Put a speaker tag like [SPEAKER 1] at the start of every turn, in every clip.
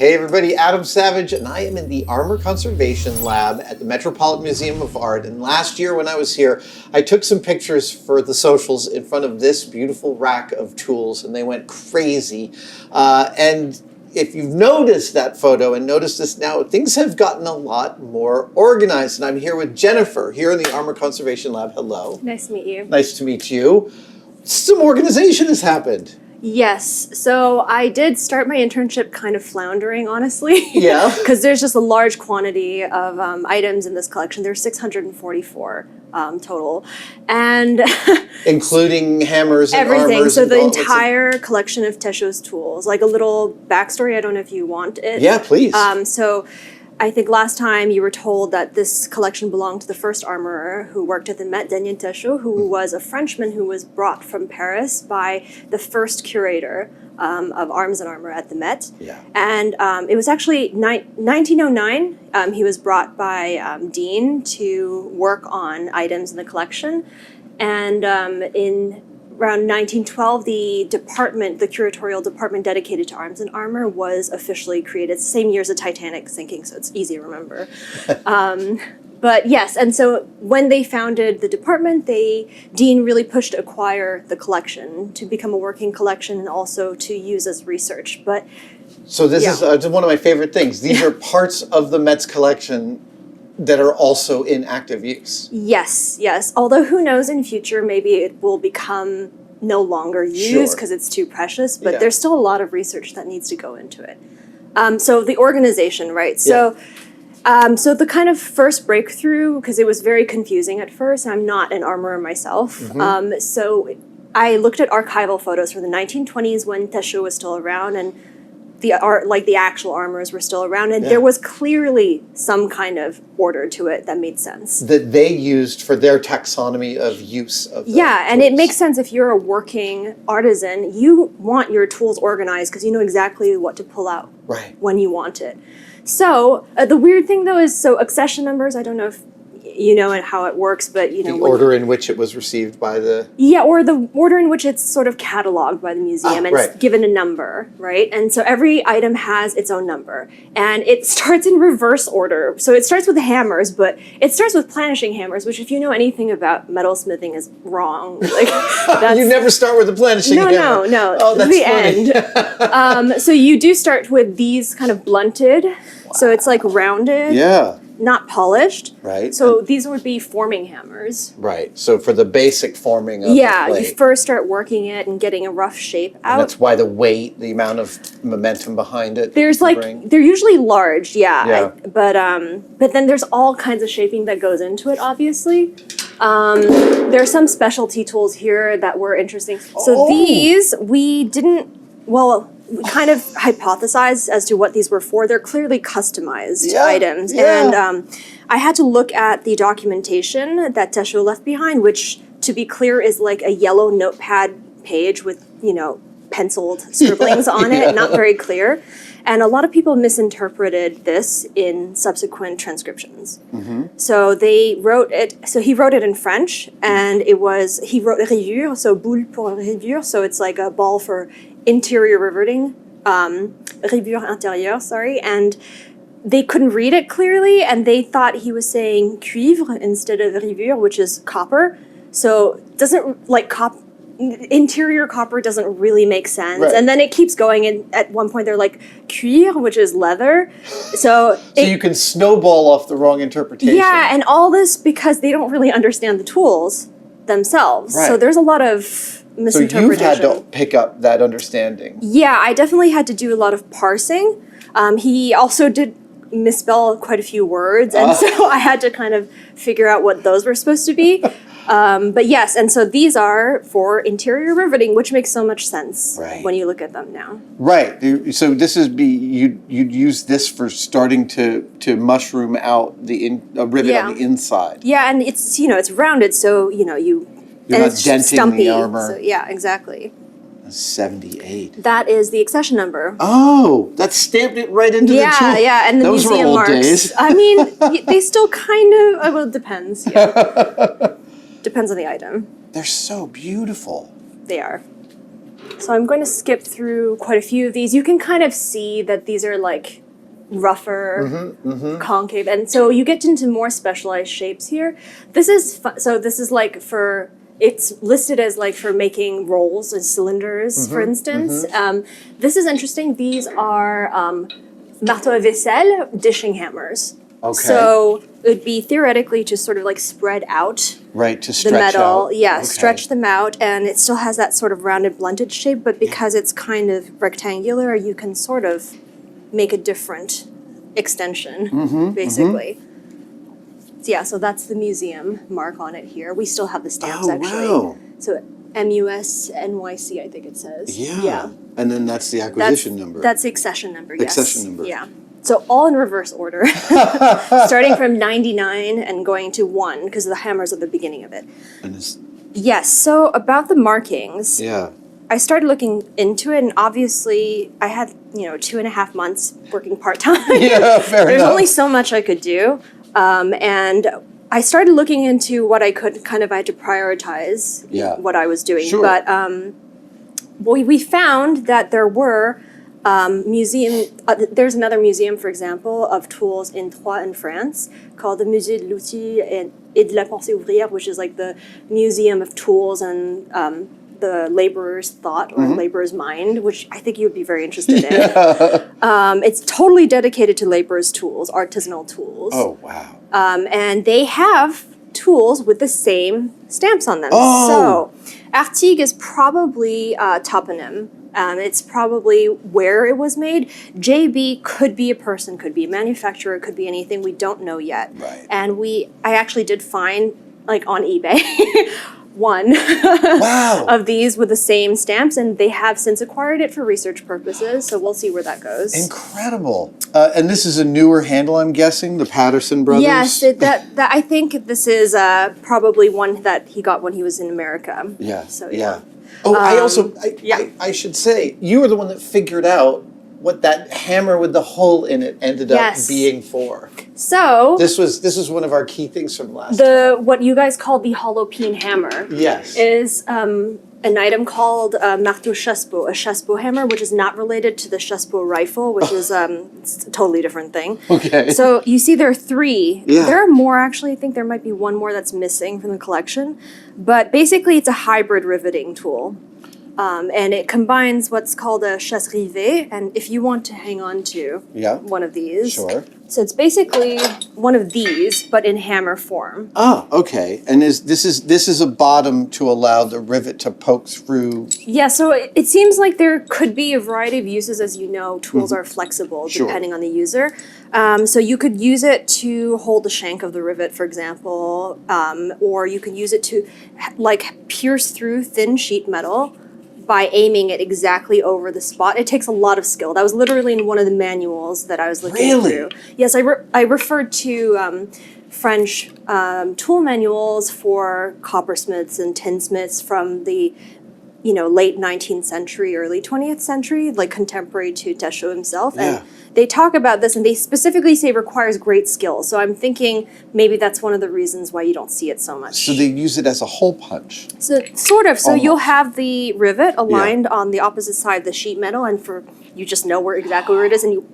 [SPEAKER 1] Hey everybody, Adam Savage, and I am in the Armor Conservation Lab at the Metropolitan Museum of Art. And last year when I was here, I took some pictures for the socials in front of this beautiful rack of tools, and they went crazy. And if you've noticed that photo and noticed this now, things have gotten a lot more organized. And I'm here with Jennifer, here in the Armor Conservation Lab. Hello.
[SPEAKER 2] Nice to meet you.
[SPEAKER 1] Nice to meet you. Some organization has happened.
[SPEAKER 2] Yes, so I did start my internship kind of floundering, honestly.
[SPEAKER 1] Yeah.
[SPEAKER 2] Because there's just a large quantity of items in this collection. There's 644 total. And
[SPEAKER 1] including hammers and
[SPEAKER 2] everything.
[SPEAKER 1] Armors
[SPEAKER 2] So
[SPEAKER 1] and
[SPEAKER 2] the
[SPEAKER 1] gauntlets
[SPEAKER 2] entire collection of Tesho's tools. Like a little backstory, I don't know if you want it.
[SPEAKER 1] Yeah, please.
[SPEAKER 2] So I think last time you were told that this collection belonged to the first armorer who worked at the Met, Daniel Tesho, who was a Frenchman who was brought from Paris by the first curator of arms and armor at the Met.
[SPEAKER 1] Yeah.
[SPEAKER 2] And it was actually 1909. He was brought by Dean to work on items in the collection. And in around 1912, the curatorial department dedicated to arms and armor was officially created. It's the same year as the Titanic sinking, so it's easy to remember. But yes, and so when they founded the department, Dean really pushed to acquire the collection to become a working collection and also to use as research. But
[SPEAKER 1] so this is one of my favorite things. These are parts of the Met's collection that are also in active use.
[SPEAKER 2] Yes, yes. Although who knows in future, maybe it will become no longer used because it's too precious, but there's still a lot of research that needs to go into it. So the organization, right? So, so the kind of first breakthrough, because it was very confusing at first, I'm not an armorer myself. So I looked at archival photos from the 1920s when Tesho was still around, and the actual armors were still around, and there was clearly some kind of order to it that made sense.
[SPEAKER 1] That they used for their taxonomy of use of the
[SPEAKER 2] and
[SPEAKER 1] tools.
[SPEAKER 2] it makes sense if you're a working artisan, you want your tools organized because you know exactly what to pull out when you want it. So the weird thing though is, so accession numbers, I don't know if you know how it works, but you know
[SPEAKER 1] the order in which it was received by the
[SPEAKER 2] or the order in which it's sort of cataloged by the museum and it's given a number, right? And so every item has its own number, and it starts in reverse order. So it starts with the hammers, but it starts with planishing hammers, which if you know anything about metalsmithing is wrong. Like
[SPEAKER 1] you never start with the planishing hammer.
[SPEAKER 2] No.
[SPEAKER 1] Oh, that's
[SPEAKER 2] the
[SPEAKER 1] funny.
[SPEAKER 2] end. So you do start with these kind of blunted, so it's like rounded.
[SPEAKER 1] Yeah.
[SPEAKER 2] Not polished.
[SPEAKER 1] Right.
[SPEAKER 2] So these would be forming hammers.
[SPEAKER 1] Right. So for the basic forming of the plate.
[SPEAKER 2] You first start working it and getting a rough shape out.
[SPEAKER 1] And that's why the weight, the amount of momentum behind it.
[SPEAKER 2] There's they're usually large, but then there's all kinds of shaping that goes into it, obviously. There are some specialty tools here that were interesting. So these, we kind of hypothesized as to what these were for. They're clearly customized items. And I had to look at the documentation that Tesho left behind, which, to be clear, is like a yellow notepad page with, penciled scribblings on it, not very clear. And a lot of people misinterpreted this in subsequent transcriptions. So they wrote it, so he wrote it in French, and he wrote rayure, so boule pour rayure, so it's like a ball for interior riveting, rayure intérieure, sorry, and they couldn't read it clearly, and they thought he was saying cuivre instead of rayure, which is copper. So interior copper doesn't really make sense. And then it keeps going, and at one point they're like cuir, which is leather. So
[SPEAKER 1] you can snowball off the wrong interpretation.
[SPEAKER 2] Yeah, and all this because they don't really understand the tools themselves. So there's a lot of misinterpretation.
[SPEAKER 1] So you've had to pick up that understanding.
[SPEAKER 2] Yeah, I definitely had to do a lot of parsing. He also did misspell quite a few words, and so I had to kind of figure out what those were supposed to be. But yes, and so these are for interior riveting, which makes so much sense when you look at them now.
[SPEAKER 1] Right. So this is you'd use this for starting to mushroom out a rivet on the inside.
[SPEAKER 2] Yeah, and it's it's rounded, so
[SPEAKER 1] you're not denting
[SPEAKER 2] stumpy,
[SPEAKER 1] the armor.
[SPEAKER 2] So, yeah, exactly.
[SPEAKER 1] 78.
[SPEAKER 2] That is the accession number.
[SPEAKER 1] Oh, that stamped it right into the tool.
[SPEAKER 2] Yeah, and the
[SPEAKER 1] Those
[SPEAKER 2] museum
[SPEAKER 1] were old
[SPEAKER 2] marks.
[SPEAKER 1] Days.
[SPEAKER 2] I mean, they still kind of, well, it depends. Yeah. Depends on the item.
[SPEAKER 1] They're so beautiful.
[SPEAKER 2] They are. So I'm going to skip through quite a few of these. You can kind of see that these are like rougher, concave, and so you get into more specialized shapes here. This is so this is like for it's listed as like for making rolls and cylinders, for instance. This is interesting. These are marteau à vaisselle dishing hammers.
[SPEAKER 1] Okay.
[SPEAKER 2] So it would be theoretically to sort of like spread out
[SPEAKER 1] Right, to stretch
[SPEAKER 2] the metal.
[SPEAKER 1] out.
[SPEAKER 2] Yeah,
[SPEAKER 1] Okay.
[SPEAKER 2] stretch them out, and it still has that sort of rounded, blunted shape, but because it's kind of rectangular, you can sort of make a different extension, basically. So yeah, so that's the museum mark on it here. We still have the stamps, actually.
[SPEAKER 1] Wow.
[SPEAKER 2] So MUS NYC, I think it says.
[SPEAKER 1] Yeah. And then that's the acquisition number.
[SPEAKER 2] That's the accession number, yes.
[SPEAKER 1] Accession number.
[SPEAKER 2] Yeah. So all in reverse order, starting from 99 and going to 1, because the hammer's at the beginning of it.
[SPEAKER 1] And it's,
[SPEAKER 2] Yes, so about the markings,
[SPEAKER 1] yeah.
[SPEAKER 2] I started looking into it, and obviously I had, 2.5 months working part-time.
[SPEAKER 1] Yeah, fair
[SPEAKER 2] There's
[SPEAKER 1] enough.
[SPEAKER 2] only so much I could do. And I started looking into what I could, I had to prioritize
[SPEAKER 1] Yeah.
[SPEAKER 2] what I was doing.
[SPEAKER 1] Sure.
[SPEAKER 2] But we found that there were there's another museum, for example, of tools in Troyes in France called the Musée de l'Outil et de la Pensée Ouvrière, which is like the museum of tools and the laborer's thought or laborer's mind, which I think you would be very interested in. It's totally dedicated to laborer's tools, artisanal tools.
[SPEAKER 1] Oh, wow.
[SPEAKER 2] And they have tools with the same stamps on them.
[SPEAKER 1] Oh.
[SPEAKER 2] So Artigue is probably a toponym. It's probably where it was made. JB could be a person, could be a manufacturer, could be anything. We don't know yet.
[SPEAKER 1] Right.
[SPEAKER 2] And I actually did find, like on eBay, one
[SPEAKER 1] Wow.
[SPEAKER 2] of these with the same stamps, and they have since acquired it for research purposes. So we'll see where that goes.
[SPEAKER 1] Incredible. And this is a newer handle, I'm guessing, the Patterson brothers?
[SPEAKER 2] Yes, that I think this is probably one that he got when he was in America.
[SPEAKER 1] Yeah.
[SPEAKER 2] So
[SPEAKER 1] yeah. Oh, I should say, you were the one that figured out what that hammer with the hole in it ended up being for.
[SPEAKER 2] So
[SPEAKER 1] This was one of our key things from last time.
[SPEAKER 2] what you guys call the hollow peen hammer
[SPEAKER 1] Yes.
[SPEAKER 2] is an item called marteau chassepot, a chassepot hammer, which is not related to the chassepot rifle, which is it's a totally different thing.
[SPEAKER 1] Okay.
[SPEAKER 2] So you see there are 3.
[SPEAKER 1] Yeah.
[SPEAKER 2] There are more, actually. I think there might be one more that's missing from the collection. But basically, it's a hybrid riveting tool. And it combines what's called a chasse rivée, and if you want to hang on to one of these.
[SPEAKER 1] Sure.
[SPEAKER 2] So it's basically one of these, but in hammer form.
[SPEAKER 1] Oh, okay. And this is a bottom to allow the rivet to poke through.
[SPEAKER 2] Yeah, so it seems like there could be a variety of uses. As you know, tools are flexible
[SPEAKER 1] Sure.
[SPEAKER 2] depending on the user. So you could use it to hold the shank of the rivet, for example, or you could use it to like pierce through thin sheet metal by aiming it exactly over the spot. It takes a lot of skill. That was literally in one of the manuals that I was looking through. Yes, I referred to French tool manuals for coppersmiths and tinsmiths from the late 19th century, early 20th century, like contemporary to Tachot himself.
[SPEAKER 1] Yeah.
[SPEAKER 2] And they talk about this, and they specifically say it requires great skill. So I'm thinking maybe that's one of the reasons why you don't see it so much.
[SPEAKER 1] So they use it as a hole punch.
[SPEAKER 2] So sort of. So
[SPEAKER 1] Almost.
[SPEAKER 2] you'll have the rivet aligned on the opposite side of the sheet metal, and you just know exactly where it is, and you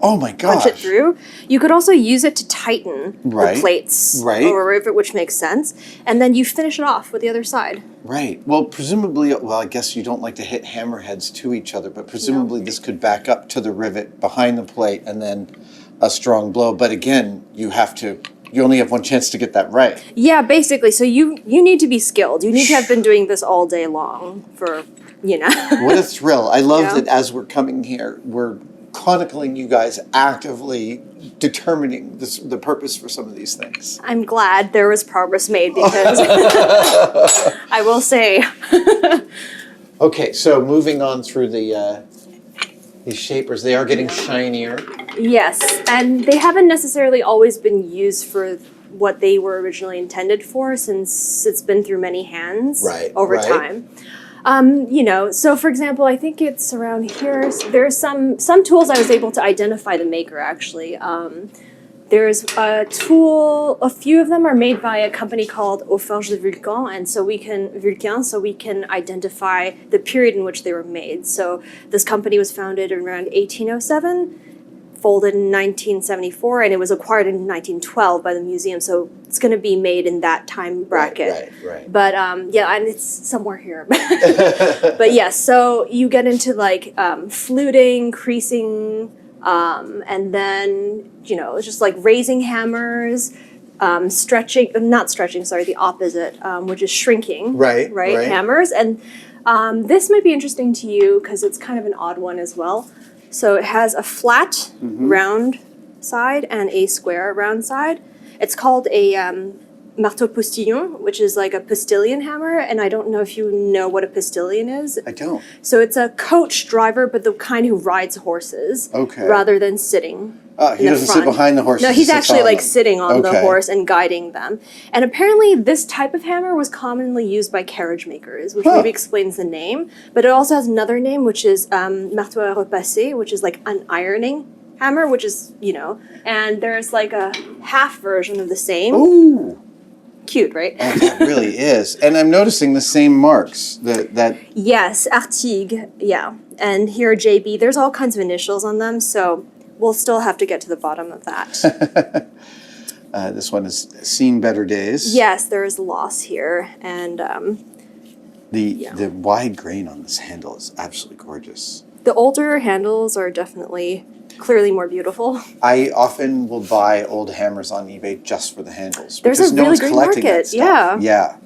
[SPEAKER 1] Oh my gosh.
[SPEAKER 2] punch it through. You could also use it to tighten
[SPEAKER 1] Right.
[SPEAKER 2] the plates
[SPEAKER 1] Right.
[SPEAKER 2] or a rivet, which makes sense. And then you finish it off with the other side.
[SPEAKER 1] Right. Well, presumably, I guess you don't like to hit hammerheads to each other, but presumably this could back up to the rivet behind the plate and then a strong blow. But again, you only have one chance to get that right.
[SPEAKER 2] Yeah, basically. So you need to be skilled. You need to have been doing this all day long for,
[SPEAKER 1] What a thrill. I love
[SPEAKER 2] Yeah.
[SPEAKER 1] that as we're coming here, we're chronicling you guys actively determining the purpose for some of these things.
[SPEAKER 2] I'm glad there was progress made because I will say.
[SPEAKER 1] Okay, so moving on through these shapers, they are getting shinier.
[SPEAKER 2] Yes, and they haven't necessarily always been used for what they were originally intended for, since it's been through many hands over time. So for example, I think it's around here. There's some tools I was able to identify the maker actually. There's a tool, a few of them are made by a company called Aux Forges de Vulcain, and so we can identify the period in which they were made. So this company was founded around 1807, folded in 1974, and it was acquired in 1912 by the museum, so it's going to be made in that time bracket.
[SPEAKER 1] Right.
[SPEAKER 2] But yeah, and it's somewhere here. But yes, so you get into like fluting, creasing, and then, just like raising hammers, not stretching, sorry, the opposite, which is shrinking.
[SPEAKER 1] Right.
[SPEAKER 2] Hammers. And this might be interesting to you because it's kind of an odd one as well. So it has a flat round side and a square round side. It's called a marteau postillon, which is like a postilion hammer, and I don't know if you know what a postilion is.
[SPEAKER 1] I don't.
[SPEAKER 2] So it's a coach driver, but the kind who rides horses rather than sitting.
[SPEAKER 1] He doesn't sit behind the horse.
[SPEAKER 2] No, he's actually like sitting on the
[SPEAKER 1] Okay.
[SPEAKER 2] horse and guiding them. And apparently this type of hammer was commonly used by carriage makers, which maybe explains the name. But it also has another name, which is marteau à repasser, which is like an ironing hammer, which is, and there's like a half version of the same.
[SPEAKER 1] Ooh.
[SPEAKER 2] Cute, right?
[SPEAKER 1] Oh, that really is. And I'm noticing the same marks. That
[SPEAKER 2] Yes, Artigue, yeah. And here JB, there's all kinds of initials on them, so we'll still have to get to the bottom of that.
[SPEAKER 1] This one has seen better days.
[SPEAKER 2] Yes, there is loss here, and
[SPEAKER 1] The wide grain on this handle is absolutely gorgeous.
[SPEAKER 2] the older handles are definitely clearly more beautiful.
[SPEAKER 1] I often will buy old hammers on eBay just for the handles.
[SPEAKER 2] There's
[SPEAKER 1] because
[SPEAKER 2] a
[SPEAKER 1] no
[SPEAKER 2] really
[SPEAKER 1] one's
[SPEAKER 2] great
[SPEAKER 1] collecting
[SPEAKER 2] market,
[SPEAKER 1] that stuff.
[SPEAKER 2] yeah.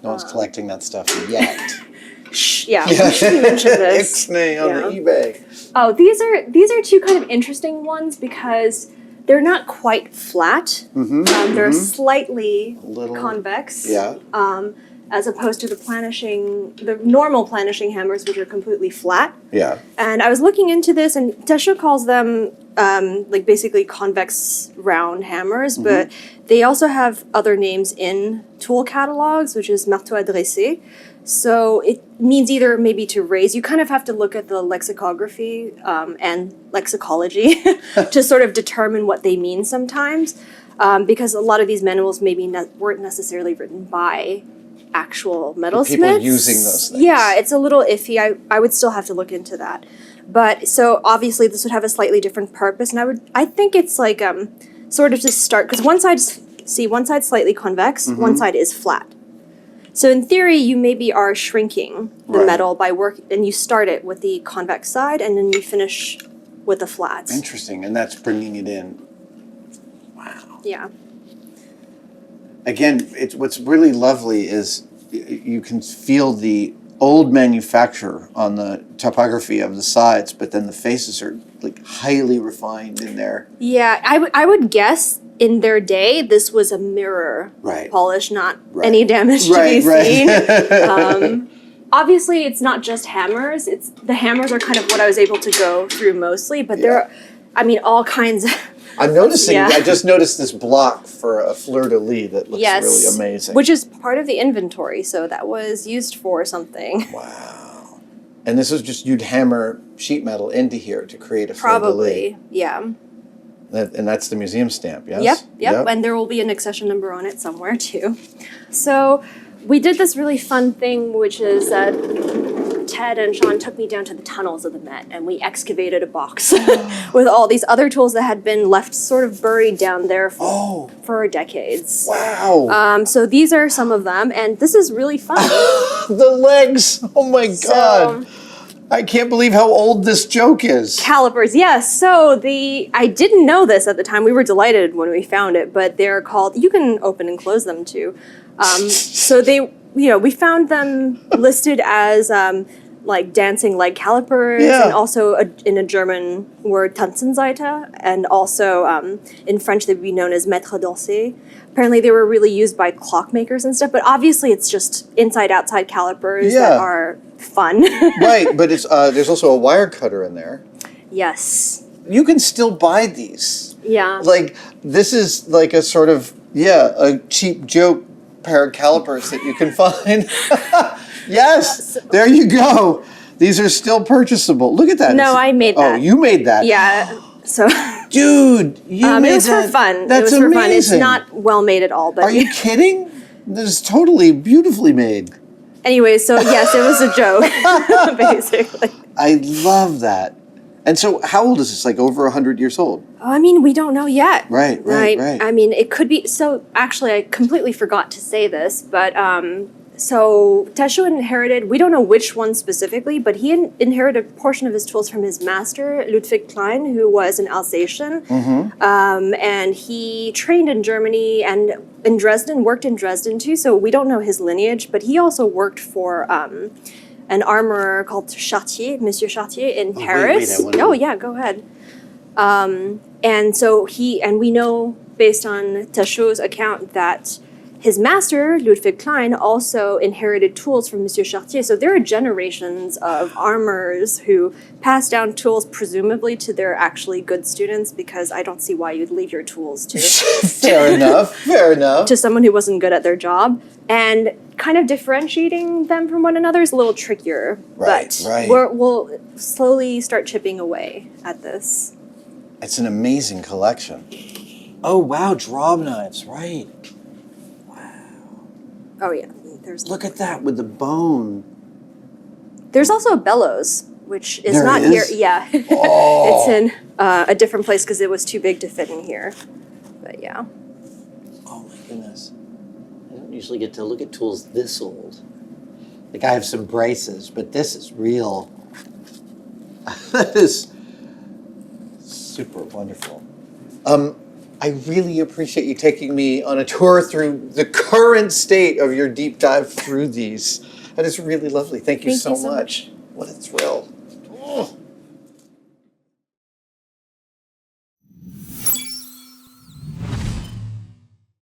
[SPEAKER 1] No one's collecting that stuff yet.
[SPEAKER 2] Shh, yeah, we should mention this.
[SPEAKER 1] Ixnay on the eBay.
[SPEAKER 2] Oh, these are two kind of interesting ones because they're not quite flat. They're slightly convex.
[SPEAKER 1] Yeah.
[SPEAKER 2] As opposed to the normal planishing hammers, which are completely flat.
[SPEAKER 1] Yeah.
[SPEAKER 2] And I was looking into this, and Tesho calls them like basically convex round hammers, but they also have other names in tool catalogs, which is marteau adressé. So it means either maybe to raise. You kind of have to look at the lexicography and lexicology to sort of determine what they mean sometimes, because a lot of these manuals maybe weren't necessarily written by actual metalsmiths.
[SPEAKER 1] People using those things.
[SPEAKER 2] Yeah, it's a little iffy. I would still have to look into that. But so obviously this would have a slightly different purpose, and I think it's like sort of to start, because one side's slightly convex, one side is flat. So in theory, you maybe are shrinking the metal by and you start it with the convex side, and then you finish with the flats.
[SPEAKER 1] Interesting, and that's bringing it in. Wow.
[SPEAKER 2] Yeah.
[SPEAKER 1] Again, what's really lovely is you can feel the old manufacture on the topography of the sides, but then the faces are like highly refined in there.
[SPEAKER 2] Yeah, I would guess in their day this was a mirror polish, not any damage to be seen. Obviously, it's not just hammers. The hammers are kind of what I was able to go through mostly, but there are, all kinds of.
[SPEAKER 1] I'm noticing, I just noticed this block for a fleur-de-lis that looks really amazing.
[SPEAKER 2] Which is part of the inventory, so that was used for something.
[SPEAKER 1] Wow. And this is just, you'd hammer sheet metal into here to create a fleur-de-lis.
[SPEAKER 2] Probably, yeah.
[SPEAKER 1] And that's the museum stamp, yes?
[SPEAKER 2] Yep, and there will be an accession number on it somewhere too. So we did this really fun thing, which is Ted and Sean took me down to the tunnels of the Met, and we excavated a box with all these other tools that had been left sort of buried down there for decades.
[SPEAKER 1] Wow.
[SPEAKER 2] So these are some of them, and this is really fun.
[SPEAKER 1] The legs! Oh my God! I can't believe how old this joke is.
[SPEAKER 2] Calipers, yes. So I didn't know this at the time. We were delighted when we found it, but they're called, you can open and close them too. So we found them listed as like dancing leg calipers, and also in a German word Tanzenseite, and also in French they would be known as maître dansé. Apparently they were really used by clockmakers and stuff, but obviously it's just inside-outside calipers that are fun.
[SPEAKER 1] Right, but it's there's also a wire cutter in there.
[SPEAKER 2] Yes.
[SPEAKER 1] You can still buy these.
[SPEAKER 2] Yeah.
[SPEAKER 1] Like, this is like a sort of, a cheap joke pair of calipers that you can find. Yes, there you go. These are still purchasable. Look at that.
[SPEAKER 2] No, I made that.
[SPEAKER 1] Oh, you made that.
[SPEAKER 2] Yeah. So
[SPEAKER 1] Dude, you made
[SPEAKER 2] it was
[SPEAKER 1] that.
[SPEAKER 2] for fun.
[SPEAKER 1] That's
[SPEAKER 2] it was
[SPEAKER 1] amazing.
[SPEAKER 2] for fun. It's not well made at all. But
[SPEAKER 1] Are you kidding? This is totally beautifully made.
[SPEAKER 2] Anyway, so yes, it was a joke, basically.
[SPEAKER 1] I love that. And so, how old is this? Like over 100 years old?
[SPEAKER 2] I mean, we don't know yet.
[SPEAKER 1] Right.
[SPEAKER 2] I mean, it could be. So actually, I completely forgot to say this, but so Tesho inherited. We don't know which one specifically, but he inherited a portion of his tools from his master Ludwig Klein, who was an Alsatian, and he trained in Germany and in Dresden, worked in Dresden too. So we don't know his lineage, but he also worked for an armorer called Chartier, Monsieur Chartier in Paris. Oh yeah, go ahead. And so we know based on Tesho's account that his master, Ludwig Klein, also inherited tools from Monsieur Chartier. So there are generations of armorers who pass down tools, presumably to their actually good students, because I don't see why you'd leave your tools to
[SPEAKER 1] Fair enough.
[SPEAKER 2] to someone who wasn't good at their job. And kind of differentiating them from one another is a little trickier.
[SPEAKER 1] Right.
[SPEAKER 2] We'll slowly start chipping away at this.
[SPEAKER 1] It's an amazing collection. Oh, wow, draw knives, right.
[SPEAKER 2] Oh yeah,
[SPEAKER 1] Look at that with the bone.
[SPEAKER 2] There's also a bellows, which is
[SPEAKER 1] There
[SPEAKER 2] not
[SPEAKER 1] is?
[SPEAKER 2] here. Yeah,
[SPEAKER 1] Oh.
[SPEAKER 2] it's in a different place because it was too big to fit in here. But yeah.
[SPEAKER 1] Oh my goodness. I don't usually get to look at tools this old. Like I have some braces, but this is real. That is super wonderful. I really appreciate you taking me on a tour through the current state of your deep dive through these. That is really lovely. Thank you so much. What a thrill.